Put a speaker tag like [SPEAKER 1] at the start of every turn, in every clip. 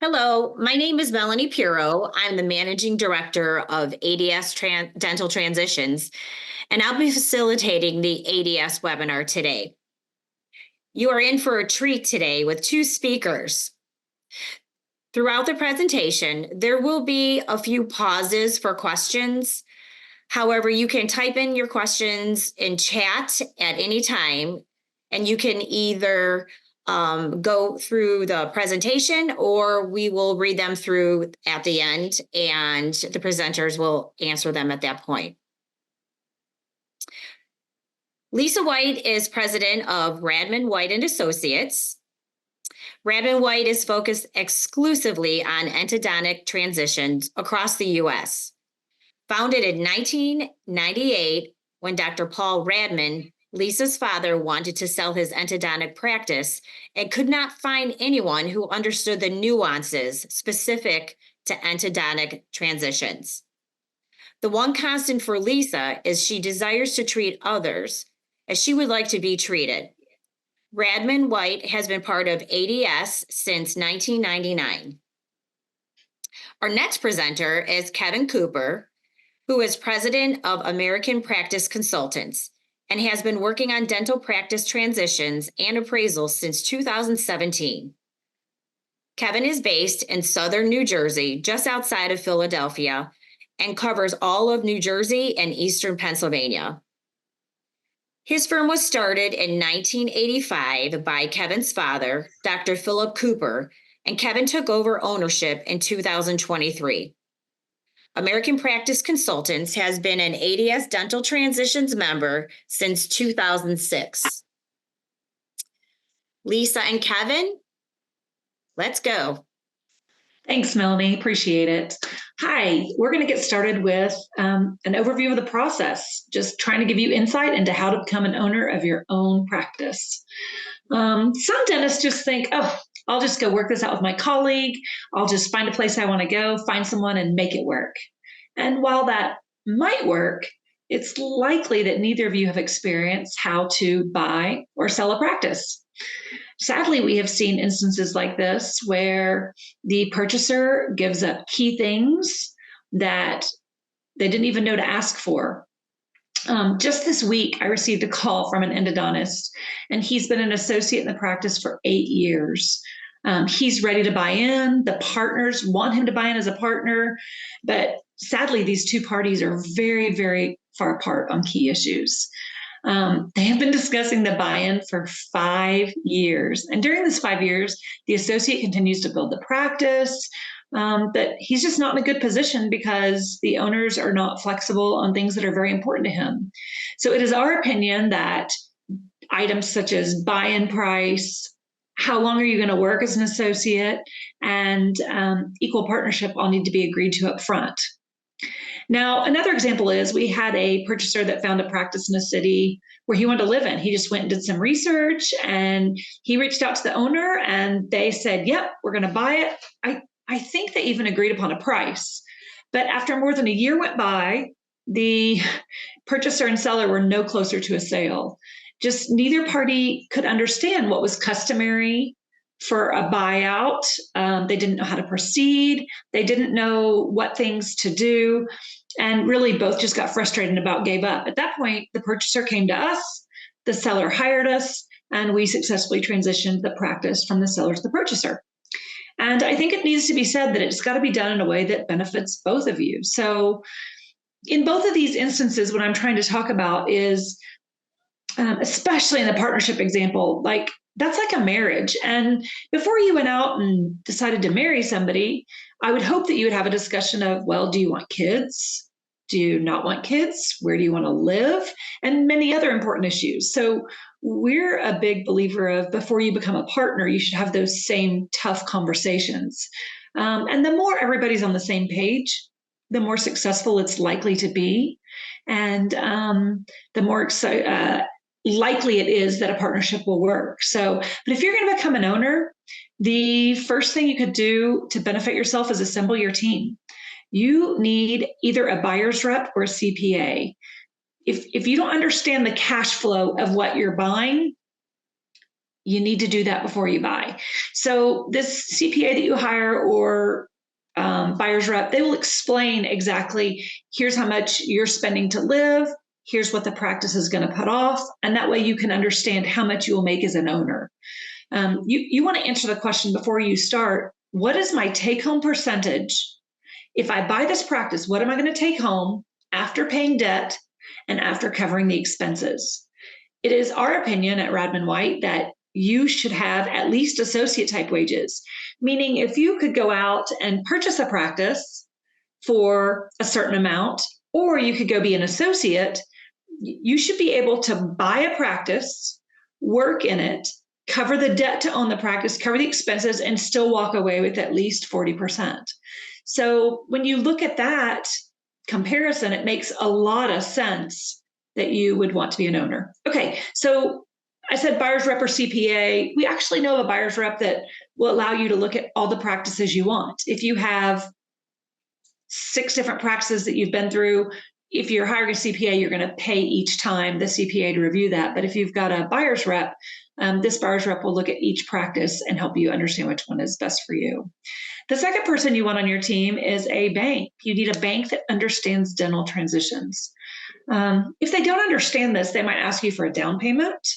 [SPEAKER 1] Hello, my name is Melanie Piro. I'm the Managing Director of ADS Dental Transitions, and I'll be facilitating the ADS webinar today. You are in for a treat today with two speakers. Throughout the presentation, there will be a few pauses for questions. However, you can type in your questions in chat at any time, and you can either go through the presentation or we will read them through at the end and the presenters will answer them at that point. Lisa White is president of Radman White and Associates. Radman White is focused exclusively on endodontic transitions across the U.S. Founded in 1998, when Dr. Paul Radman, Lisa's father, wanted to sell his endodontic practice and could not find anyone who understood the nuances specific to endodontic transitions. The one constant for Lisa is she desires to treat others as she would like to be treated. Radman White has been part of ADS since 1999. Our next presenter is Kevin Cooper, who is president of American Practice Consultants and has been working on dental practice transitions and appraisals since 2017. Kevin is based in southern New Jersey, just outside of Philadelphia, and covers all of New Jersey and eastern Pennsylvania. His firm was started in 1985 by Kevin's father, Dr. Philip Cooper, and Kevin took over ownership in 2023. American Practice Consultants has been an ADS Dental Transitions member since 2006. Lisa and Kevin, let's go.
[SPEAKER 2] Thanks, Melanie. Appreciate it. Hi, we're going to get started with an overview of the process, just trying to give you insight into how to become an owner of your own practice. Some dentists just think, oh, I'll just go work this out with my colleague. I'll just find a place I want to go, find someone and make it work. And while that might work, it's likely that neither of you have experienced how to buy or sell a practice. Sadly, we have seen instances like this where the purchaser gives up key things that they didn't even know to ask for. Just this week, I received a call from an endodontist, and he's been an associate in the practice for 8 years. He's ready to buy in. The partners want him to buy in as a partner, but sadly, these two parties are very, very far apart on key issues. They have been discussing the buy-in for 5 years. And during this 5 years, the associate continues to build the practice, but he's just not in a good position because the owners are not flexible on things that are very important to him. So it is our opinion that items such as buy-in price, how long are you going to work as an associate, and equal partnership all need to be agreed to up front. Now, another example is we had a purchaser that found a practice in a city where he wanted to live in. He just went and did some research and he reached out to the owner and they said, yep, we're going to buy it. I think they even agreed upon a price. But after more than a year went by, the purchaser and seller were no closer to a sale. Just neither party could understand what was customary for a buyout. They didn't know how to proceed. They didn't know what things to do. And really both just got frustrated and about gave up. At that point, the purchaser came to us, the seller hired us, and we successfully transitioned the practice from the seller to the purchaser. And I think it needs to be said that it's got to be done in a way that benefits both of you. So in both of these instances, what I'm trying to talk about is, especially in the partnership example, that's like a marriage. And before you went out and decided to marry somebody, I would hope that you would have a discussion of, well, do you want kids? Do you not want kids? Where do you want to live? And many other important issues. So we're a big believer of before you become a partner, you should have those same tough conversations. And the more everybody's on the same page, the more successful it's likely to be. And the more likely it is that a partnership will work. So, but if you're going to become an owner, the first thing you could do to benefit yourself is assemble your team. You need either a buyer's rep or a CPA. If you don't understand the cash flow of what you're buying, you need to do that before you buy. So this CPA that you hire or buyer's rep, they will explain exactly, here's how much you're spending to live, here's what the practice is going to put off, and that way you can understand how much you will make as an owner. You want to answer the question before you start, what is my take-home percentage? If I buy this practice, what am I going to take home after paying debt and after covering the expenses? It is our opinion at Radman White that you should have at least associate type wages, meaning if you could go out and purchase a practice for a certain amount, or you could go be an associate, you should be able to buy a practice, work in it, cover the debt to own the practice, cover the expenses, and still walk away with at least 40%. So when you look at that comparison, it makes a lot of sense that you would want to be an owner. Okay, so I said buyer's rep or CPA. We actually know of a buyer's rep that will allow you to look at all the practices you want. If you have 6 different practices that you've been through, if you're hiring a CPA, you're going to pay each time the CPA to review that. But if you've got a buyer's rep, this buyer's rep will look at each practice and help you understand which one is best for you. The second person you want on your team is a bank. You need a bank that understands dental transitions. If they don't understand this, they might ask you for a down payment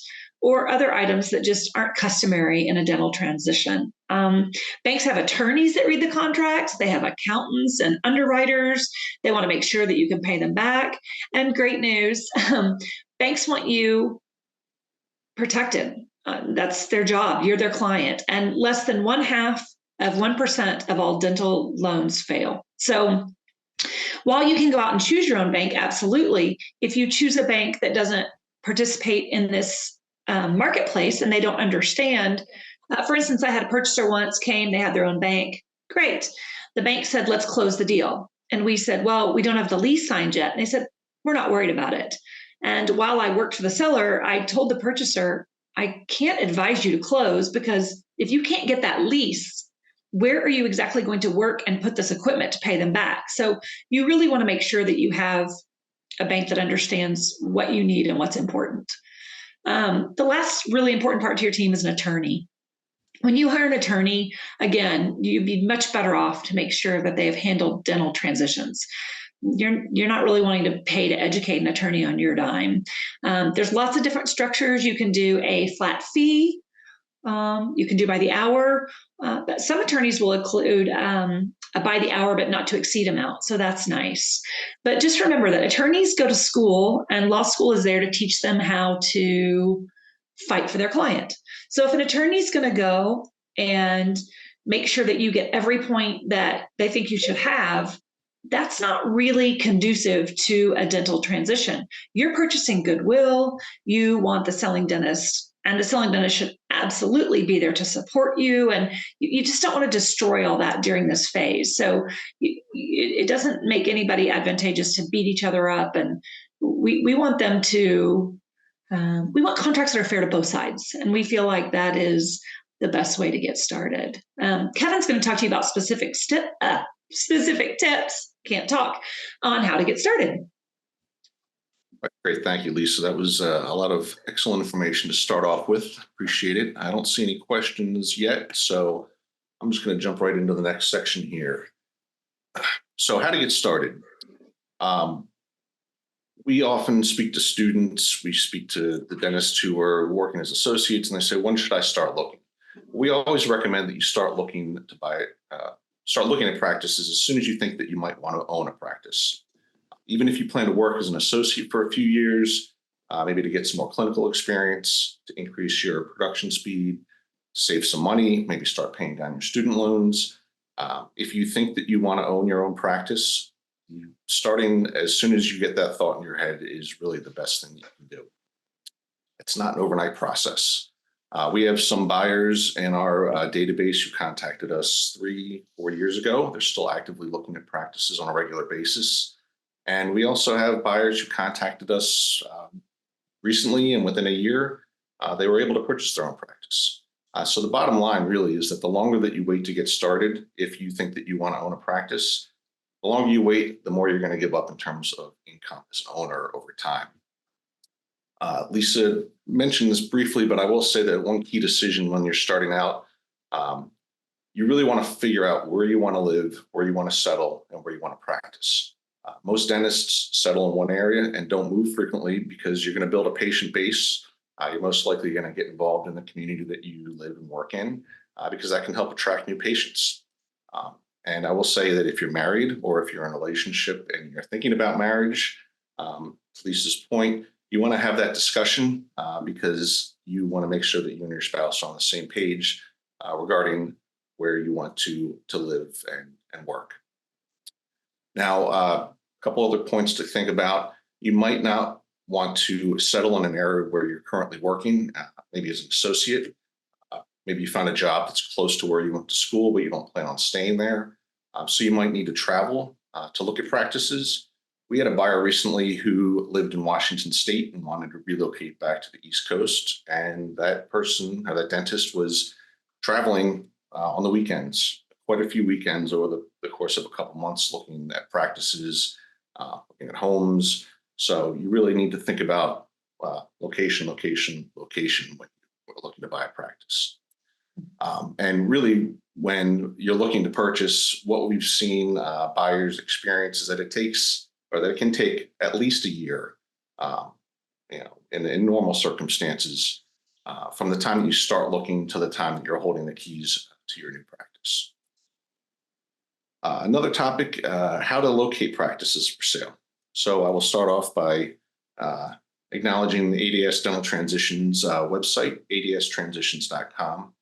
[SPEAKER 2] or other items that just aren't customary in a dental transition. Banks have attorneys that read the contracts. They have accountants and underwriters. They want to make sure that you can pay them back. And great news, banks want you protected. That's their job. You're their client. And less than 1/2% of all dental loans fail. So while you can go out and choose your own bank, absolutely, if you choose a bank that doesn't participate in this marketplace and they don't understand, for instance, I had a purchaser once came, they had their own bank. Great. The bank said, let's close the deal. And we said, well, we don't have the lease signed yet. And they said, we're not worried about it. And while I worked for the seller, I told the purchaser, I can't advise you to close because if you can't get that lease, where are you exactly going to work and put this equipment to pay them back? So you really want to make sure that you have a bank that understands what you need and what's important. The last really important part to your team is an attorney. When you hire an attorney, again, you'd be much better off to make sure that they have handled dental transitions. You're not really wanting to pay to educate an attorney on your dime. There's lots of different structures. You can do a flat fee. You can do by the hour. But some attorneys will include a by the hour but not to exceed amount. So that's nice. But just remember that attorneys go to school and law school is there to teach them how to fight for their client. So if an attorney is going to go and make sure that you get every point that they think you should have, that's not really conducive to a dental transition. You're purchasing goodwill. You want the selling dentist, and the selling dentist should absolutely be there to support you. And you just don't want to destroy all that during this phase. So it doesn't make anybody advantageous to beat each other up. And we want them to, we want contracts that are fair to both sides. And we feel like that is the best way to get started. Kevin's going to talk to you about specific tips, can't talk, on how to get started.
[SPEAKER 3] Great. Thank you, Lisa. That was a lot of excellent information to start off with. Appreciate it. I don't see any questions yet, so I'm just going to jump right into the next section here. So how to get started. We often speak to students, we speak to the dentists who are working as associates, and they say, when should I start looking? We always recommend that you start looking at practices as soon as you think that you might want to own a practice. Even if you plan to work as an associate for a few years, maybe to get some more clinical experience, to increase your production speed, save some money, maybe start paying down your student loans. If you think that you want to own your own practice, starting as soon as you get that thought in your head is really the best thing you can do. It's not an overnight process. We have some buyers in our database who contacted us 3-4 years ago. They're still actively looking at practices on a regular basis. And we also have buyers who contacted us recently, and within a year, they were able to purchase their own practice. So the bottom line really is that the longer that you wait to get started, if you think that you want to own a practice, the longer you wait, the more you're going to give up in terms of income as an owner over time. Lisa mentioned this briefly, but I will say that one key decision when you're starting out, you really want to figure out where you want to live, where you want to settle, and where you want to practice. Most dentists settle in one area and don't move frequently because you're going to build a patient base. You're most likely going to get involved in the community that you live and work in because that can help attract new patients. And I will say that if you're married or if you're in a relationship and you're thinking about marriage, to Lisa's point, you want to have that discussion because you want to make sure that you and your spouse are on the same page regarding where you want to live and work. Now, a couple other points to think about. You might not want to settle in an area where you're currently working, maybe as an associate. Maybe you found a job that's close to where you went to school, but you don't plan on staying there. So you might need to travel to look at practices. We had a buyer recently who lived in Washington State and wanted to relocate back to the East Coast. And that person, or that dentist, was traveling on the weekends, quite a few weekends over the course of a couple months, looking at practices, looking at homes. So you really need to think about location when you're looking to buy a practice. And really, when you're looking to purchase, what we've seen buyers experience is that it can take at least a year, in normal circumstances, from the time that you start looking to the time that you're holding the keys to your new practice. Another topic, how to locate practices for sale. So I will start off by acknowledging the ADS Dental Transitions website, adstransitions.com.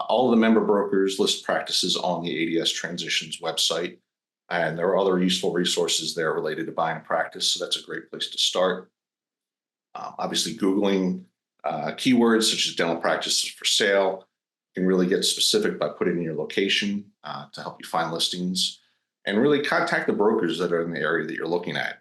[SPEAKER 3] All of the member brokers list practices on the ADS Transitions website, and there are other useful resources there related to buying a practice, so that's a great place to start. Obviously, Googling keywords such as dental practices for sale can really get specific by putting in your location to help you find listings, and really contact the brokers that are in the area that you're looking at.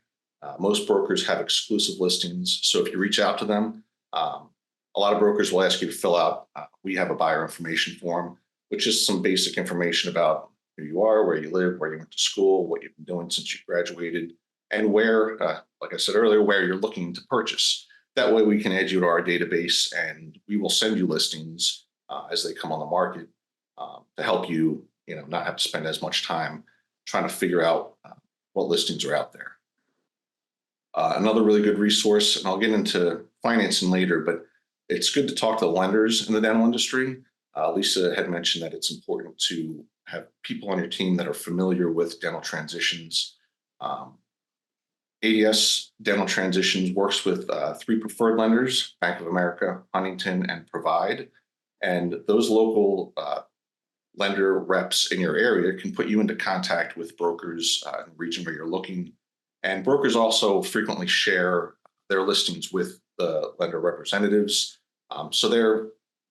[SPEAKER 3] Most brokers have exclusive listings, so if you reach out to them, a lot of brokers will ask you to fill out, we have a buyer information form, which is some basic information about who you are, where you live, where you went to school, what you've been doing since you graduated, and where, like I said earlier, where you're looking to purchase. That way we can add you to our database and we will send you listings as they come on the market to help you, not have to spend as much time trying to figure out what listings are out there. Another really good resource, and I'll get into financing later, but it's good to talk to the lenders in the dental industry. Lisa had mentioned that it's important to have people on your team that are familiar with dental transitions. ADS Dental Transitions works with 3 preferred lenders, Bank of America, Huntington, and Provide. And those local lender reps in your area can put you into contact with brokers in the region where you're looking. And brokers also frequently share their listings with the lender representatives. So they're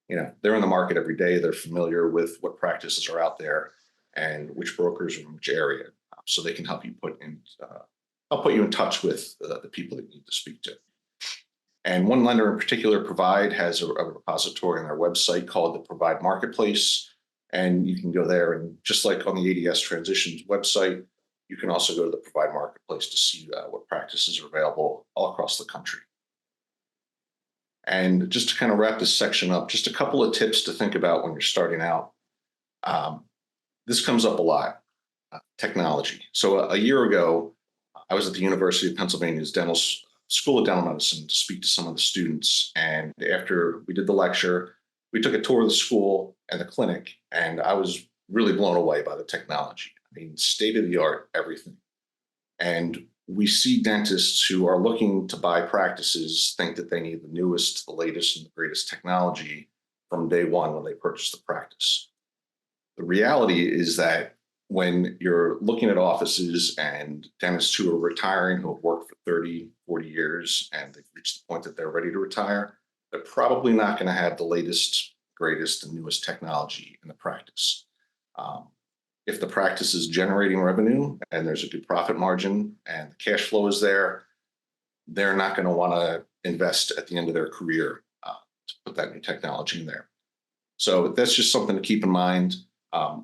[SPEAKER 3] in the market every day. They're familiar with what practices are out there and which brokers are in which area. So they can help you put you in touch with the people that you need to speak to. And one lender in particular, Provide, has a repository on their website called the Provide Marketplace. And you can go there, and just like on the ADS Transitions website, you can also go to the Provide Marketplace to see what practices are available all across the country. And just to kind of wrap this section up, just a couple of tips to think about when you're starting out. This comes up a lot, technology. So a year ago, I was at the University of Pennsylvania's School of Dental Medicine to speak to some of the students. And after we did the lecture, we took a tour of the school and the clinic, and I was really blown away by the technology. I mean, state of the art, everything. And we see dentists who are looking to buy practices think that they need the newest, the latest, and the greatest technology from day one when they purchase the practice. The reality is that when you're looking at offices and dentists who are retiring, who have worked for 30, 40 years, and they've reached the point that they're ready to retire, they're probably not going to have the latest, greatest, and newest technology in the practice. If the practice is generating revenue and there's a good profit margin and the cash flow is there, they're not going to want to invest at the end of their career to put that new technology in there. So that's just something to keep in mind.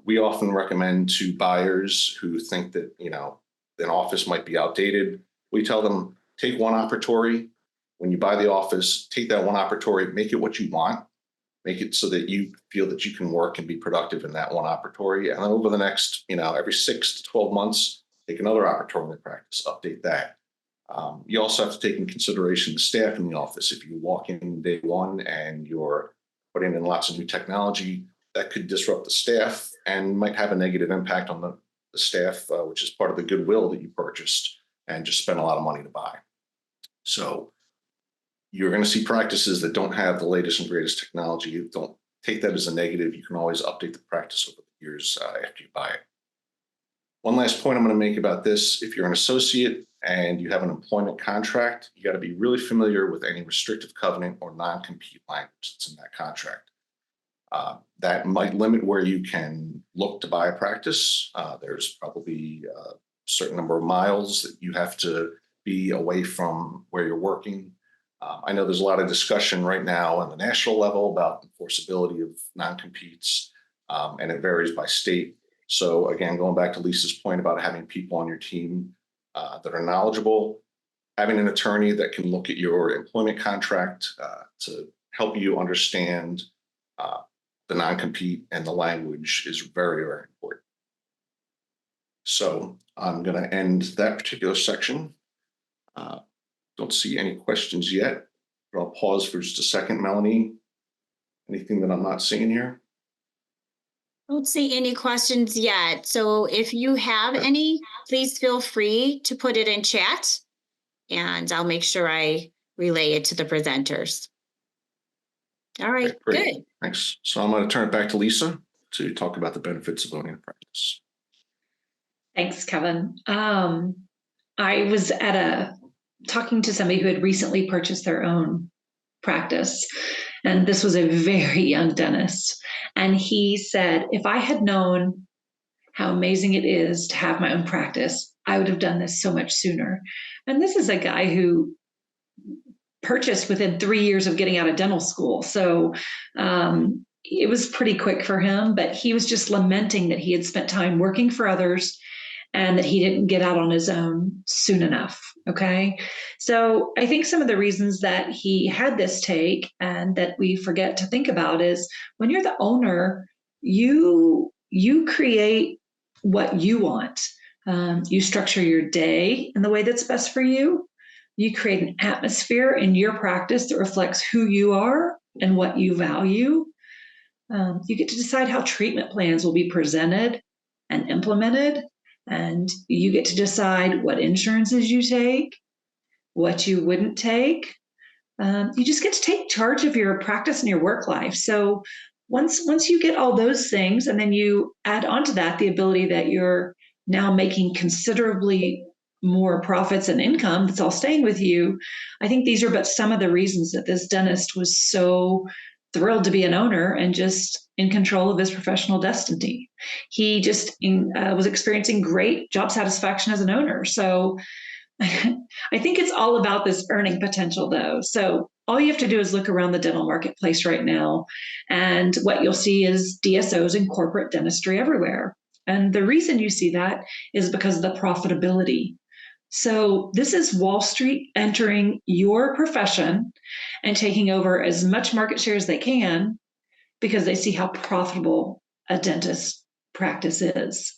[SPEAKER 3] We often recommend to buyers who think that, an office might be outdated, we tell them, take one operatory, When you buy the office, take that one operatory, make it what you want, make it so that you feel that you can work and be productive in that one operatory. And then over the next, every 6 to 12 months, take another operatory in the practice, update that. You also have to take in consideration the staff in the office. If you walk in day one and you're putting in lots of new technology, that could disrupt the staff and might have a negative impact on the staff, which is part of the goodwill that you purchased and just spent a lot of money to buy. So you're going to see practices that don't have the latest and greatest technology. Don't take that as a negative. You can always update the practice over the years after you buy it. One last point I'm going to make about this: if you're an associate and you have an employment contract, you got to be really familiar with any restrictive covenant or non-compete language that's in that contract. That might limit where you can look to buy a practice. There's probably a certain number of miles that you have to be away from where you're working. I know there's a lot of discussion right now on the national level about enforceability of non-competes, and it varies by state. So again, going back to Lisa's point about having people on your team that are knowledgeable, having an attorney that can look at your employment contract to help you understand the non-compete and the language is very, very important. So I'm going to end that particular section. Don't see any questions yet, but I'll pause for just a second. Melanie, anything that I'm not seeing here?
[SPEAKER 1] I don't see any questions yet. So if you have any, please feel free to put it in chat and I'll make sure I relay it to the presenters. All right,
[SPEAKER 3] great.
[SPEAKER 1] Good.
[SPEAKER 3] Thanks. So I'm going to turn it back to Lisa to talk about the benefits of owning a practice.
[SPEAKER 2] Thanks, Kevin. I was talking to somebody who had recently purchased their own practice, and this was a very young dentist. And he said, if I had known how amazing it is to have my own practice, I would have done this so much sooner. And this is a guy who purchased within 3 years of getting out of dental school. So it was pretty quick for him, but he was just lamenting that he had spent time working for others and that he didn't get out on his own soon enough. Okay. So I think some of the reasons that he had this take and that we forget to think about is when you're the owner, you create what you want. You structure your day in the way that's best for you. You create an atmosphere in your practice that reflects who you are and what you value. You get to decide how treatment plans will be presented and implemented. And you get to decide what insurances you take, what you wouldn't take. You just get to take charge of your practice and your work life. So once you get all those things, and then you add onto that the ability that you're now making considerably more profits and income that's all staying with you, I think these are but some of the reasons that this dentist was so thrilled to be an owner and just in control of his professional destiny. He just was experiencing great job satisfaction as an owner. So I think it's all about this earning potential, though. So all you have to do is look around the dental marketplace right now, and what you'll see is DSOs and corporate dentistry everywhere. And the reason you see that is because of the profitability. So this is Wall Street entering your profession and taking over as much market share as they can because they see how profitable a dentist practice is.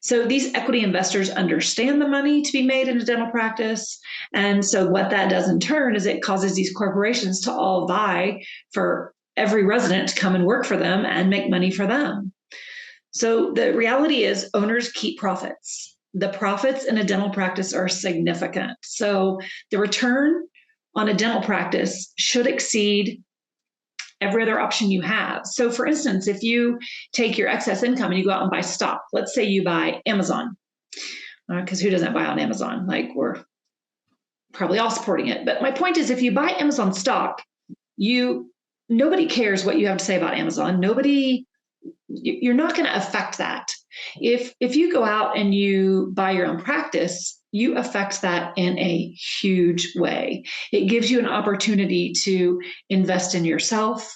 [SPEAKER 2] So these equity investors understand the money to be made in a dental practice. And so what that does in turn is it causes these corporations to all vie for every resident to come and work for them and make money for them. So the reality is owners keep profits. The profits in a dental practice are significant. So the return on a dental practice should exceed every other option you have. So for instance, if you take your excess income and you go out and buy stock, let's say you buy Amazon, because who doesn't buy on Amazon? Like, we're probably all supporting it. But my point is, if you buy Amazon stock, nobody cares what you have to say about Amazon. You're not going to affect that. If you go out and you buy your own practice, you affect that in a huge way. It gives you an opportunity to invest in yourself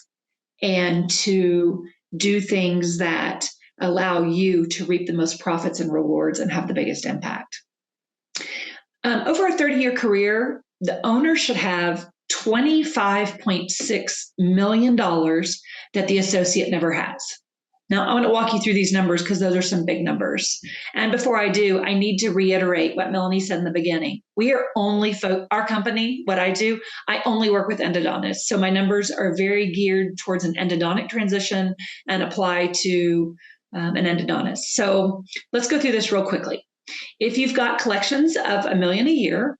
[SPEAKER 2] and to do things that allow you to reap the most profits and rewards and have the biggest impact. Over a 30-year career, the owner should have $25.6 million that the associate never has. Now, I want to walk you through these numbers because those are some big numbers. And before I do, I need to reiterate what Melanie said in the beginning. We are only, our company, what I do, I only work with endodontists. So my numbers are very geared towards an endodontic transition and apply to an endodontist. So let's go through this real quickly. If you've got collections of $1 million a year,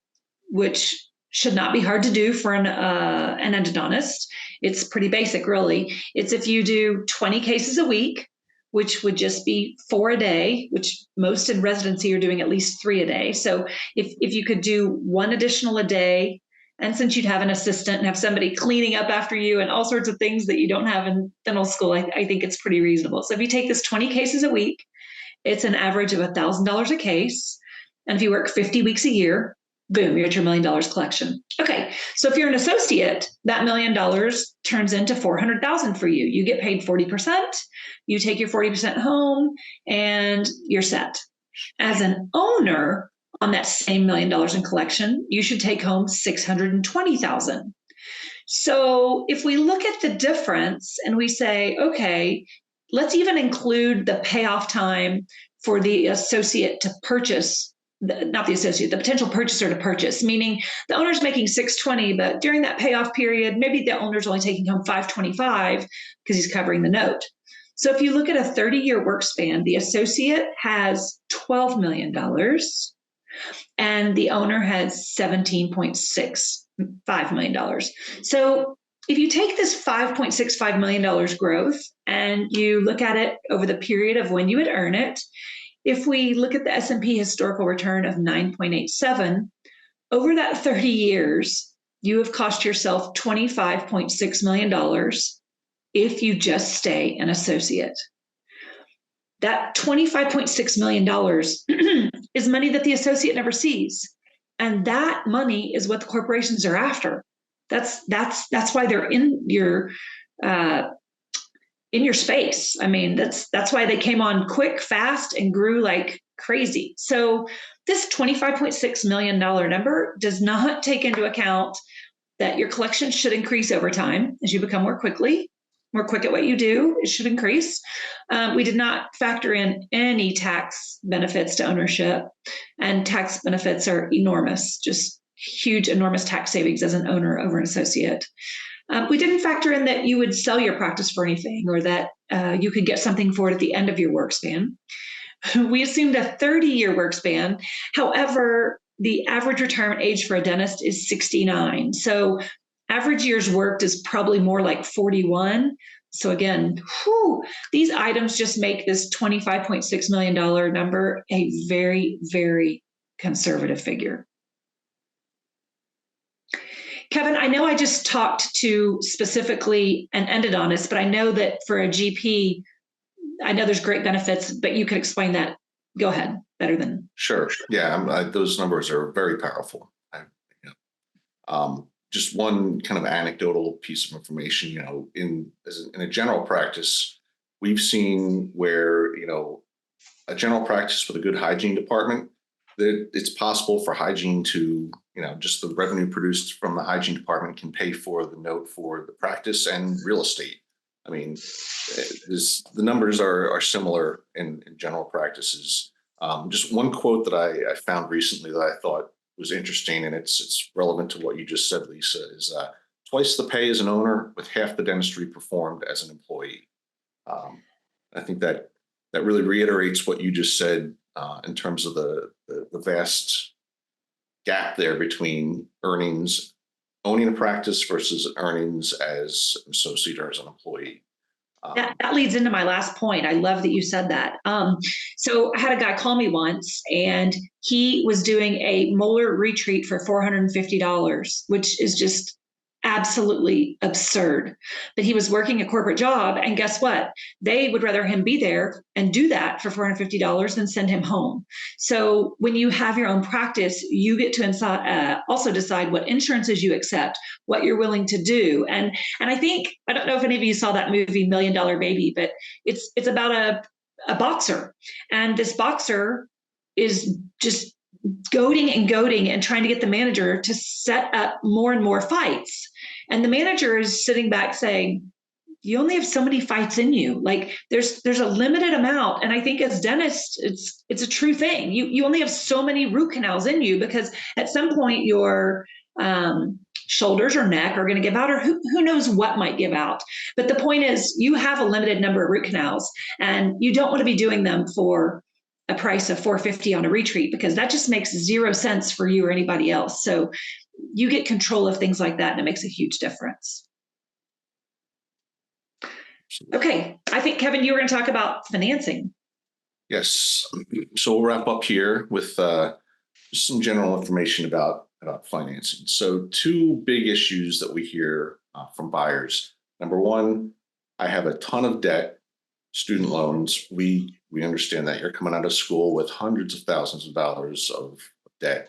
[SPEAKER 2] which should not be hard to do for an endodontist. It's pretty basic, really. It's if you do 20 cases a week, which would just be 4 a day, which most in residency are doing at least 3 a day. So if you could do 1 additional a day, and since you'd have an assistant and have somebody cleaning up after you and all sorts of things that you don't have in dental school, I think it's pretty reasonable. So if you take this 20 cases a week, it's an average of $1,000 a case. And if you work 50 weeks a year, boom, you're at your $1 million collection. Okay, so if you're an associate, that $1 million turns into $400,000 for you. You get paid 40%, you take your 40% home, and you're set. As an owner on that same $1 million in collection, you should take home $620,000. So if we look at the difference and we say, okay, let's even include the payoff time for the associate to purchase, not the associate, the potential purchaser to purchase, meaning the owner's making $620, but during that payoff period, maybe the owner's only taking home $525 because he's covering the note. So if you look at a 30-year work span, the associate has $12 million and the owner has $17.65 million. So if you take this $5.65 million growth and you look at it over the period of when you would earn it, if we look at the S&P historical return of 9.87, over that 30 years, you have cost yourself $25.6 million if you just stay an associate. That $25.6 million is money that the associate never sees. And that money is what the corporations are after. That's why they're in your space. I mean, that's why they came on quick, fast, and grew like crazy. So this $25.6 million number does not take into account that your collection should increase over time as you become more quick at what you do. It should increase. We did not factor in any tax benefits to ownership, and tax benefits are enormous, just huge, enormous tax savings as an owner over an associate. We didn't factor in that you would sell your practice for anything or that you could get something for it at the end of your work span. We assumed a 30-year work span. However, the average retirement age for a dentist is 69. So average years worked is probably more like 41. So again, these items just make this $25.6 million number a very, very conservative figure. Kevin, I know I just talked to specifically an endodontist, but I know that for a GP, I know there's great benefits, but you could explain that. Go ahead, better than.
[SPEAKER 3] Sure. Yeah, those numbers are very powerful. Just one kind of anecdotal piece of information, in a general practice, we've seen where, a general practice with a good hygiene department, that it's possible for hygiene to, just the revenue produced from the hygiene department can pay for the note for the practice and real estate. I mean, the numbers are similar in general practices. Just one quote that I found recently that I thought was interesting, and it's relevant to what you just said, Lisa, is twice the pay as an owner with half the dentistry performed as an employee. I think that really reiterates what you just said in terms of the vast gap there between earnings owning a practice versus earnings as an associate or as an employee.
[SPEAKER 2] That leads into my last point. I love that you said that. So I had a guy call me once, and he was doing a molar retreat for $450, which is just absolutely absurd. But he was working a corporate job, and guess what? They would rather him be there and do that for $450 than send him home. So when you have your own practice, you get to also decide what insurances you accept, what you're willing to do. And I think, I don't know if any of you saw that movie $1 Million Baby, but it's about a boxer. And this boxer is just goading and goading and trying to get the manager to set up more and more fights. And the manager is sitting back saying, you only have so many fights in you. Like there's a limited amount. And I think as dentists, it's a true thing. You only have so many root canals in you, because at some point your shoulders or neck are going to give out, or who knows what might give out. But the point is, you have a limited number of root canals, and you don't want to be doing them for a price of $450 on a retreat, because that just makes zero sense for you or anybody else. So you get control of things like that, and it makes a huge difference. Okay, I think, Kevin, you were going to talk about financing.
[SPEAKER 3] Yes. So we'll wrap up here with just some general information about financing. So two big issues that we hear from buyers. Number one, I have a ton of debt, student loans. We understand that you're coming out of school with hundreds of thousands of dollars of debt.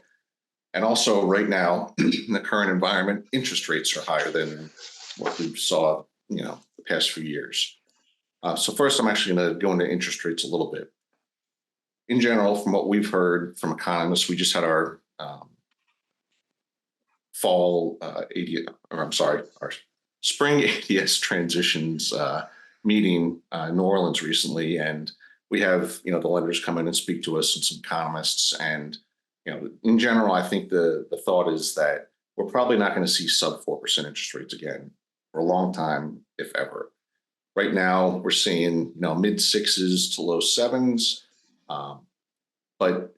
[SPEAKER 3] And also right now, in the current environment, interest rates are higher than what we saw, the past few years. So first, I'm actually going to go into interest rates a little bit. In general, from what we've heard from economists, we just had our our spring ADS transitions meeting in New Orleans recently, and we have the lenders come in and speak to us and some economists. And in general, I think the thought is that we're probably not going to see sub 4% interest rates again for a long time, if ever. Right now, we're seeing mid 6s to low 7s, but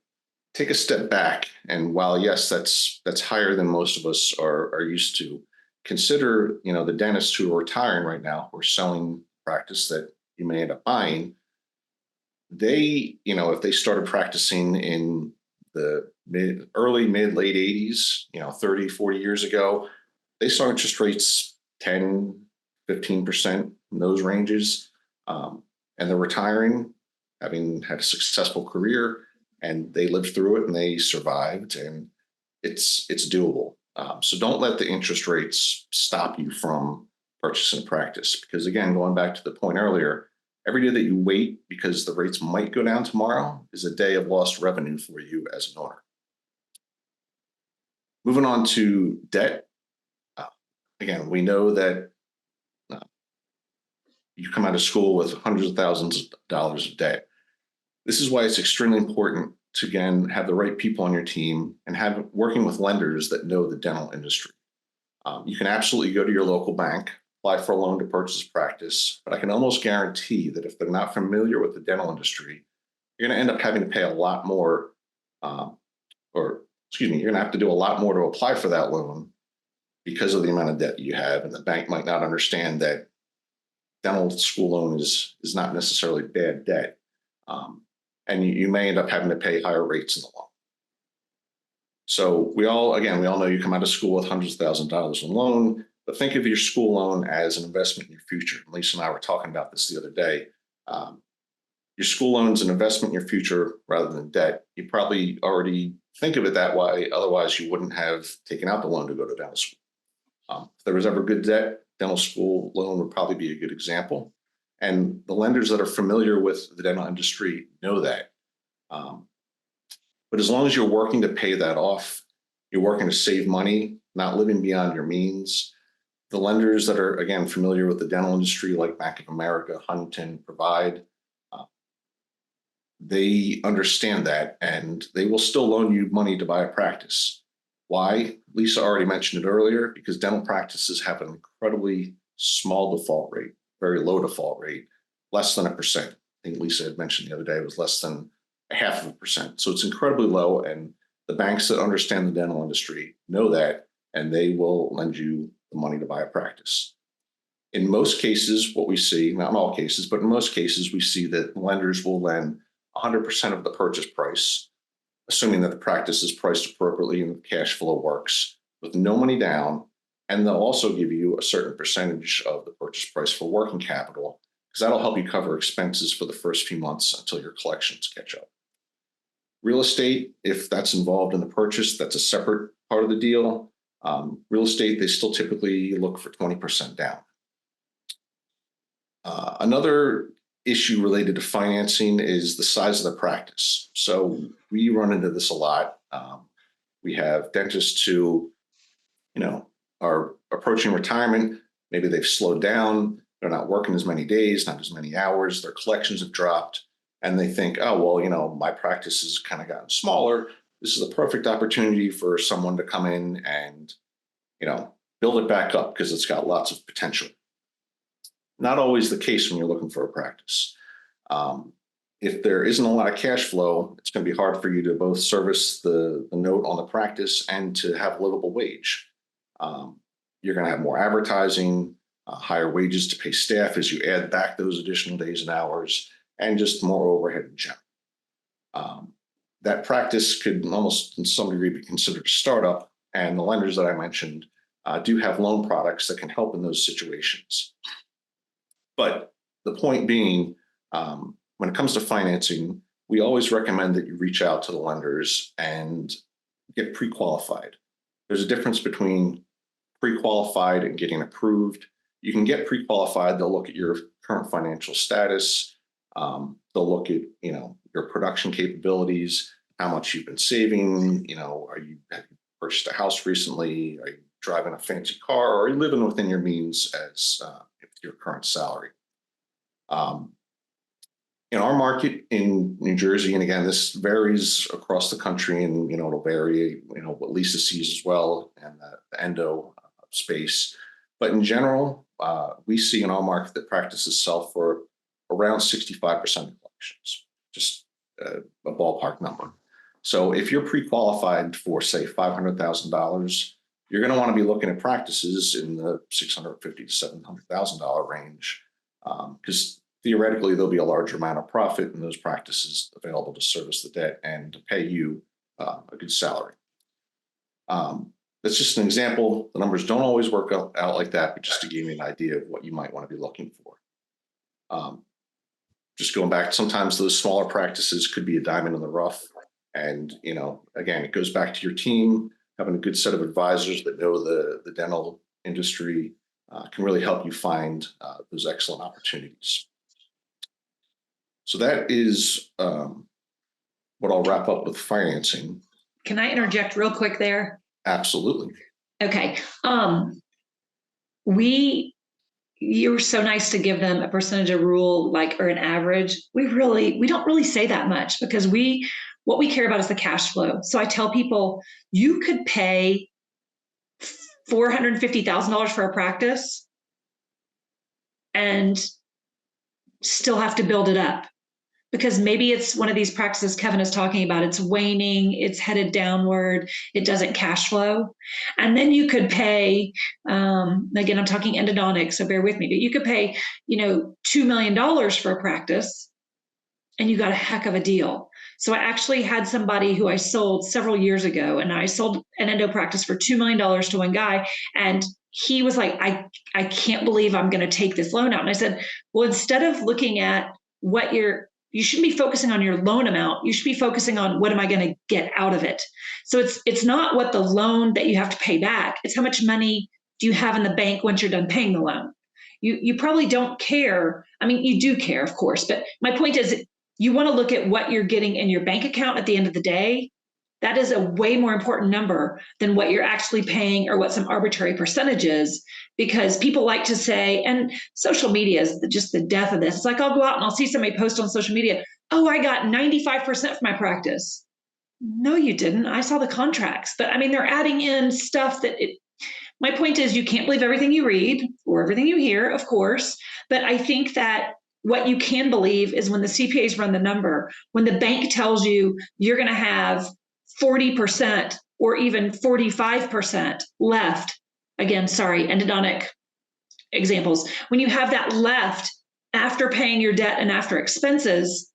[SPEAKER 3] take a step back. And while yes, that's higher than most of us are used to, consider the dentists who are retiring right now or selling practice that you may end up buying. They, if they started practicing in the mid, late 80s, 30, 40 years ago, they saw interest rates 10, 15% in those ranges. And they're retiring, having had a successful career, and they lived through it and they survived, and it's doable. So don't let the interest rates stop you from purchasing practice, because again, going back to the point earlier, every day that you wait because the rates might go down tomorrow is a day of lost revenue for you as an owner. Moving on to debt. Again, we know that you come out of school with hundreds of thousands of dollars of debt. This is why it's extremely important to, again, have the right people on your team and have working with lenders that know the dental industry. You can absolutely go to your local bank, apply for a loan to purchase practice, but I can almost guarantee that if they're not familiar with the dental industry, you're going to end up having to pay a lot more, you're going to have to do a lot more to apply for that loan because of the amount of debt you have, and the bank might not understand that dental school loan is not necessarily bad debt. And you may end up having to pay higher rates in the loan. So we all know you come out of school with hundreds of thousands of dollars in loan, but think of your school loan as an investment in your future. Lisa and I were talking about this the other day. Your school loan is an investment in your future rather than debt. You probably already think of it that way. Otherwise, you wouldn't have taken out the loan to go to dental school. If there was ever good debt, dental school loan would probably be a good example. And the lenders that are familiar with the dental industry know that. But as long as you're working to pay that off, you're working to save money, not living beyond your means. The lenders that are, again, familiar with the dental industry, like Bank of America, Huntington, Provide, they understand that, and they will still loan you money to buy a practice. Why? Lisa already mentioned it earlier, because dental practices have an incredibly small default rate, very low default rate, less than 1%. I think Lisa had mentioned the other day it was less than 0.5%. So it's incredibly low, and the banks that understand the dental industry know that, and they will lend you the money to buy a practice. In most cases, what we see, not in all cases, but in most cases, we see that lenders will lend 100% of the purchase price, assuming that the practice is priced appropriately and the cash flow works, with no money down. And they'll also give you a certain percentage of the purchase price for working capital, because that'll help you cover expenses for the first few months until your collections catch up. Real estate, if that's involved in the purchase, that's a separate part of the deal. Real estate, they still typically look for 20% down. Another issue related to financing is the size of the practice. So we run into this a lot. We have dentists who, are approaching retirement. Maybe they've slowed down. They're not working as many days, not as many hours. Their collections have dropped. And they think, oh, well, my practice has kind of gotten smaller. This is a perfect opportunity for someone to come in and, build it back up because it's got lots of potential. Not always the case when you're looking for a practice. If there isn't a lot of cash flow, it's going to be hard for you to both service the note on the practice and to have a livable wage. You're going to have more advertising, higher wages to pay staff as you add back those additional days and hours, and just more overhead in general. That practice could almost in some degree be considered a startup, and the lenders that I mentioned do have loan products that can help in those situations. But the point being, when it comes to financing, we always recommend that you reach out to the lenders and get pre-qualified. There's a difference between pre-qualified and getting approved. You can get pre-qualified. They'll look at your current financial status. They'll look at, your production capabilities, how much you've been saving. Have you purchased a house recently? Are you driving a fancy car? Or are you living within your means as your current salary? In our market in New Jersey, and again, this varies across the country, and it'll vary, what Lisa sees as well, and the endo space. But in general, we see in our market that practices sell for around 65% of collections, just a ballpark number. So if you're pre-qualified for, say, $500,000, you're going to want to be looking at practices in the $650,000 to $700,000 range, because theoretically there'll be a larger amount of profit in those practices available to service the debt and to pay you a good salary. That's just an example. The numbers don't always work out like that, but just to give you an idea of what you might want to be looking for. Just going back, sometimes those smaller practices could be a diamond in the rough. And, again, it goes back to your team. Having a good set of advisors that know the dental industry can really help you find those excellent opportunities. So that is what I'll wrap up with financing.
[SPEAKER 2] Can I interject real quick there?
[SPEAKER 3] Absolutely.
[SPEAKER 2] Okay. You're so nice to give them a percentage of rule, or an average. We don't really say that much, because what we care about is the cash flow. So I tell people, you could pay $450,000 for a practice and still have to build it up, because maybe it's one of these practices Kevin is talking about. It's waning, it's headed downward, it doesn't cash flow. And then you could pay, again, I'm talking endodontics, so bear with me, but you could pay, $2 million for a practice and you got a heck of a deal. So I actually had somebody who I sold several years ago, and I sold an endo practice for $2 million to one guy. And he was like, I can't believe I'm going to take this loan out. And I said, well, instead of looking at you shouldn't be focusing on your loan amount. You should be focusing on, what am I going to get out of it? So it's not what the loan that you have to pay back. It's how much money do you have in the bank once you're done paying the loan. You probably don't care. I mean, you do care, of course, but my point is, you want to look at what you're getting in your bank account at the end of the day. That is a way more important number than what you're actually paying or what some arbitrary percentage is, because people like to say, and social media is just the death of this. It's like, I'll go out and I'll see somebody post on social media, oh, I got 95% for my practice. No, you didn't. I saw the contracts. But I mean, they're adding in stuff my point is, you can't believe everything you read or everything you hear, of course. But I think that what you can believe is when the CPAs run the number, when the bank tells you you're going to have 40% or even 45% left, again, sorry, endodontic examples, when you have that left after paying your debt and after expenses,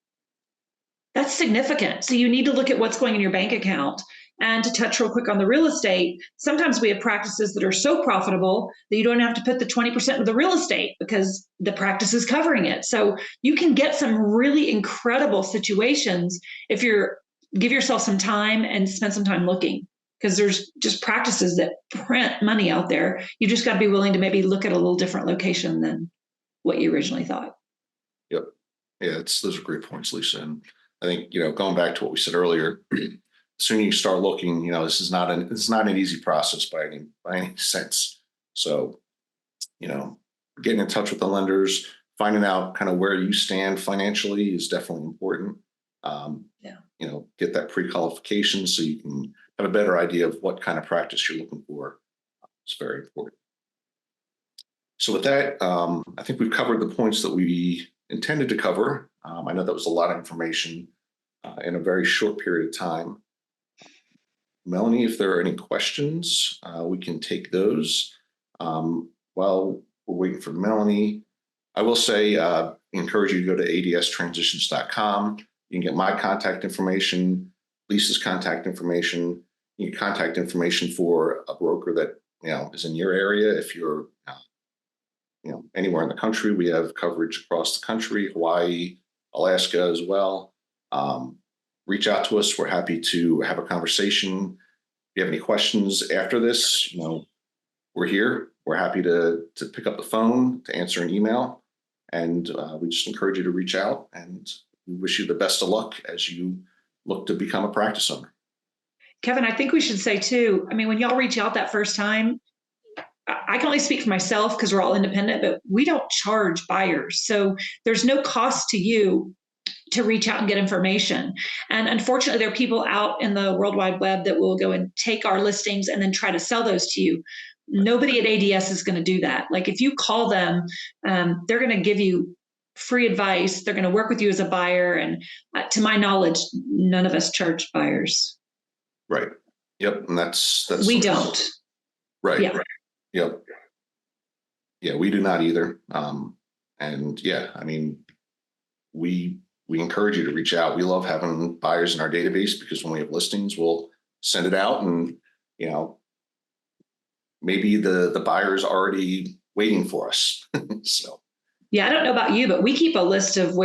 [SPEAKER 2] that's significant. So you need to look at what's going in your bank account. And to touch real quick on the real estate, sometimes we have practices that are so profitable that you don't have to put the 20% of the real estate because the practice is covering it. So you can get some really incredible situations if give yourself some time and spend some time looking, because there's just practices that print money out there. You just got to be willing to maybe look at a little different location than what you originally thought.
[SPEAKER 3] Yep. Yeah, those are great points, Lisa. And I think, going back to what we said earlier, the sooner you start looking, it's not an easy process by any sense. So, getting in touch with the lenders, finding out kind of where you stand financially is definitely important.
[SPEAKER 2] Yeah.
[SPEAKER 3] Get that pre-qualification so you can have a better idea of what kind of practice you're looking for. It's very important. So with that, I think we've covered the points that we intended to cover. I know that was a lot of information in a very short period of time. Melanie, if there are any questions, we can take those. While we're waiting for Melanie, I will say, encourage you to go to adstransitions.com. You can get my contact information, Lisa's contact information, your contact information for a broker that is in your area. If you're anywhere in the country, we have coverage across the country, Hawaii, Alaska as well. Reach out to us. We're happy to have a conversation. If you have any questions after this, we're here. We're happy to pick up the phone, to answer an email, and we just encourage you to reach out, and we wish you the best of luck as you look to become a practice owner.
[SPEAKER 2] Kevin, I think we should say too, when y'all reach out that first time, I can only speak for myself because we're all independent, but we don't charge buyers. So there's no cost to you to reach out and get information. And unfortunately, there are people out in the World Wide Web that will go and take our listings and then try to sell those to you. Nobody at ADS is going to do that. Like if you call them, they're going to give you free advice. They're going to work with you as a buyer. And to my knowledge, none of us charge buyers.
[SPEAKER 3] Right. Yep. And that's
[SPEAKER 2] we don't.
[SPEAKER 3] Right.
[SPEAKER 2] Yeah.
[SPEAKER 3] Right. Yep. Yeah, we do not either. And yeah, we encourage you to reach out. We love having buyers in our database because when we have listings, we'll send it out and, maybe the buyer is already waiting for us. So.
[SPEAKER 2] Yeah, I don't know about you, but we keep a list of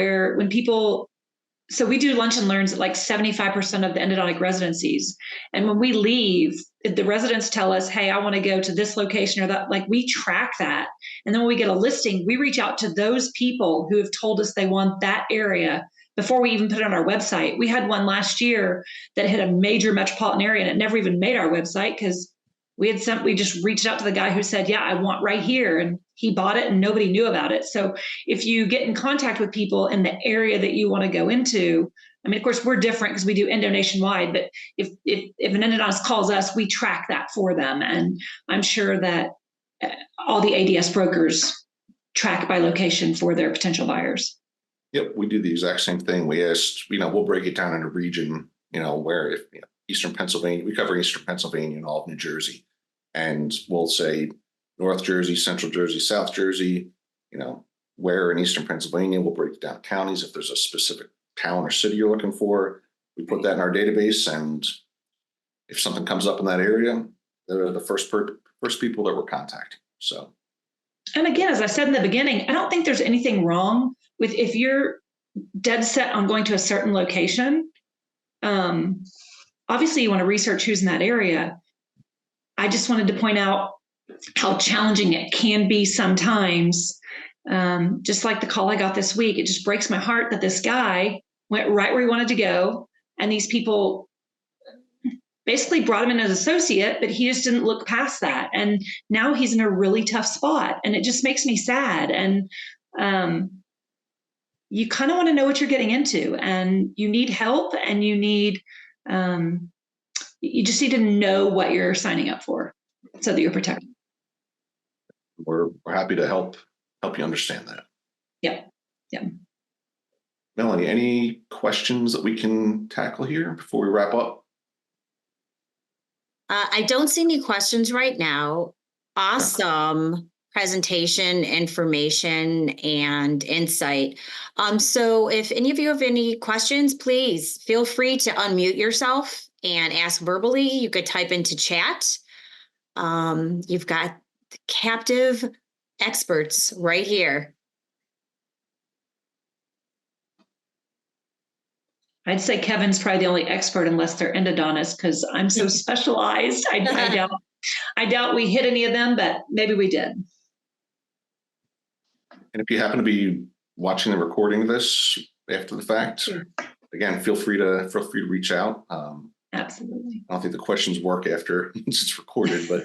[SPEAKER 2] so we do lunch and learns at like 75% of the endodontic residencies. And when we leave, if the residents tell us, hey, I want to go to this location or that, like we track that. And then when we get a listing, we reach out to those people who have told us they want that area before we even put it on our website. We had one last year that hit a major metropolitan area and it never even made our website because we just reached out to the guy who said, yeah, I want right here. And he bought it and nobody knew about it. So if you get in contact with people in the area that you want to go into, of course, we're different because we do endo nationwide, but if an endodontist calls us, we track that for them. And I'm sure that all the ADS brokers track by location for their potential buyers.
[SPEAKER 3] Yep, we do the exact same thing. We asked, we'll break it down into region, where if Eastern Pennsylvania, we cover Eastern Pennsylvania and all of New Jersey. And we'll say North Jersey, Central Jersey, South Jersey, where in Eastern Pennsylvania, we'll break down counties. If there's a specific town or city you're looking for, we put that in our database. And if something comes up in that area, they're the first people that we're contacting. So.
[SPEAKER 2] And again, as I said in the beginning, I don't think there's anything wrong with if you're dead set on going to a certain location. Obviously, you want to research who's in that area. I just wanted to point out how challenging it can be sometimes. Just like the call I got this week, it just breaks my heart that this guy went right where he wanted to go. And these people basically brought him in as associate, but he just didn't look past that. And now he's in a really tough spot. And it just makes me sad. And you kind of want to know what you're getting into, and you need help, and you just need to know what you're signing up for so that you're protected.
[SPEAKER 3] We're happy to help you understand that.
[SPEAKER 2] Yeah.
[SPEAKER 3] Melanie, any questions that we can tackle here before we wrap up?
[SPEAKER 1] I don't see any questions right now. Awesome presentation, information, and insight. So if any of you have any questions, please feel free to unmute yourself and ask verbally. You could type into chat. You've got the captive experts right here.
[SPEAKER 2] I'd say Kevin's probably the only expert unless they're endodontists because I'm so specialized. I doubt we hit any of them, but maybe we did.
[SPEAKER 3] And if you happen to be watching the recording of this after the fact,
[SPEAKER 2] Sure.
[SPEAKER 3] again, feel free to reach out.
[SPEAKER 2] Absolutely.
[SPEAKER 3] I don't think the questions work after it's recorded, but